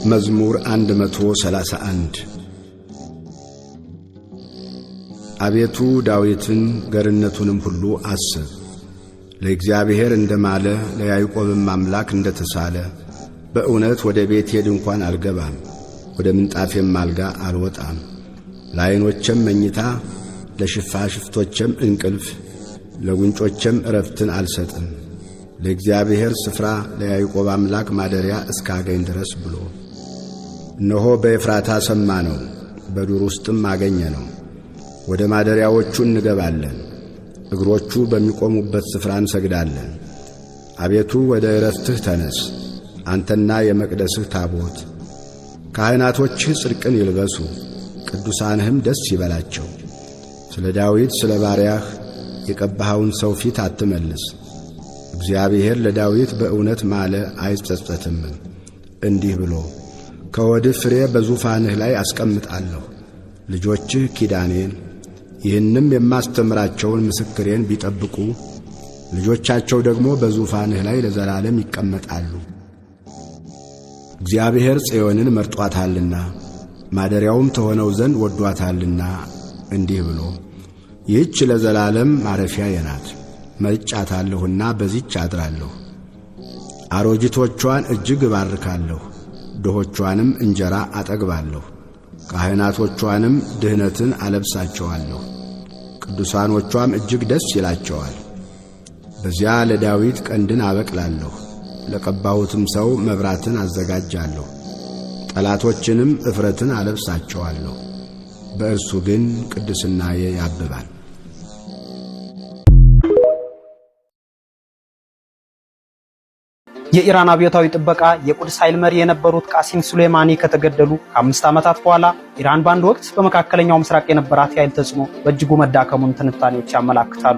መዝሙር 131 አቤቱ ዳዊትን ገርነቱንም ሁሉ አስብ። ለእግዚአብሔር እንደማለ ለያዕቆብም አምላክ እንደተሳለ በእውነት ወደ ቤቴ ድንኳን አልገባም፣ ወደ ምንጣፌም አልጋ አልወጣም። ለዓይኖቼም መኝታ ለሽፋሽፍቶቼም እንቅልፍ ለጉንጮቼም ዕረፍትን አልሰጥም። ለእግዚአብሔር ስፍራ ለያዕቆብ አምላክ ማደሪያ እስካገኝ ድረስ ብሎ እነሆ በኤፍራታ ሰማነው፣ በዱር ውስጥም አገኘነው። ወደ ማደሪያዎቹ እንገባለን፣ እግሮቹ በሚቆሙበት ስፍራ እንሰግዳለን። አቤቱ ወደ ዕረፍትህ ተነስ፣ አንተና የመቅደስህ ታቦት። ካህናቶችህ ጽድቅን ይልበሱ፣ ቅዱሳንህም ደስ ይበላቸው። ስለ ዳዊት ስለ ባሪያህ የቀባኸውን ሰው ፊት አትመልስ። እግዚአብሔር ለዳዊት በእውነት ማለ አይጸጸትም፣ እንዲህ ብሎ ከወድህ ፍሬ በዙፋንህ ላይ አስቀምጣለሁ። ልጆችህ ኪዳኔን ይህንም የማስተምራቸውን ምስክሬን ቢጠብቁ ልጆቻቸው ደግሞ በዙፋንህ ላይ ለዘላለም ይቀመጣሉ። እግዚአብሔር ጽዮንን መርጧታልና ማደሪያውም ተሆነው ዘንድ ወዷታልና እንዲህ ብሎ ይህች ለዘላለም ማረፊያዬ ናት፣ መርጫታለሁና በዚች አድራለሁ። አሮጊቶቿን እጅግ እባርካለሁ፣ ድሆቿንም እንጀራ አጠግባለሁ። ካህናቶቿንም ድህነትን አለብሳቸዋለሁ፣ ቅዱሳኖቿም እጅግ ደስ ይላቸዋል። በዚያ ለዳዊት ቀንድን አበቅላለሁ፣ ለቀባሁትም ሰው መብራትን አዘጋጃለሁ። ጠላቶችንም እፍረትን አለብሳቸዋለሁ፣ በእርሱ ግን ቅድስናዬ ያብባል። የኢራን አብዮታዊ ጥበቃ የቁድስ ኃይል መሪ የነበሩት ቃሲም ሱሌማኒ ከተገደሉ ከ5 ዓመታት በኋላ ኢራን በአንድ ወቅት በመካከለኛው ምስራቅ የነበራት የኃይል ተጽዕኖ በእጅጉ መዳከሙን ትንታኔዎች ያመላክታሉ።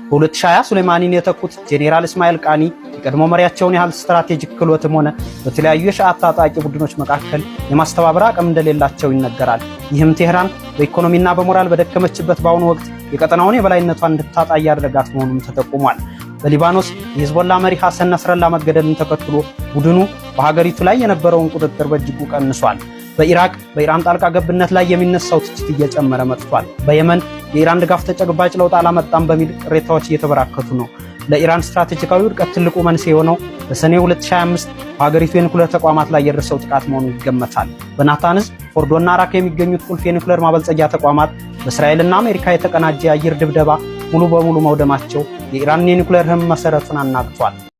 በ2020 ሱሌማኒን የተኩት ጄኔራል እስማኤል ቃኒ የቀድሞ መሪያቸውን ያህል ስትራቴጂክ ክህሎትም ሆነ በተለያዩ የሻዓት ታጣቂ ቡድኖች መካከል የማስተባበር አቅም እንደሌላቸው ይነገራል። ይህም ቴህራን በኢኮኖሚና በሞራል በደከመችበት በአሁኑ ወቅት የቀጠናውን የበላይነቷን እንድታጣ ያደረጋት መሆኑን ተጠቁሟል። በሊባኖስ የሂዝቦላ መሪ ሐሰን ነስረላ መገደልን ተከትሎ ቡድኑ በሀገሪቱ ላይ የነበረውን ቁጥጥር በእጅጉ ቀንሷል። በኢራቅ በኢራን ጣልቃ ገብነት ላይ የሚነሳው ትችት እየጨመረ መጥቷል። በየመን የኢራን ድጋፍ ተጨባጭ ለውጥ አላመጣም በሚል ቅሬታዎች እየተበራከቱ ነው። ለኢራን ስትራቴጂካዊ ውድቀት ትልቁ መንስኤ የሆነው በሰኔ 2025 በሀገሪቱ የኒኩሌር ተቋማት ላይ የደረሰው ጥቃት መሆኑ ይገመታል። በናታንዝ፣ ፎርዶና ራክ የሚገኙት ቁልፍ የኒኩሌር ማበልጸጊያ ተቋማት በእስራኤልና አሜሪካ የተቀናጀ የአየር ድብደባ ሙሉ በሙሉ መውደማቸው የኢራን የኒኩሌር ህም መሰረቱን አናግቷል።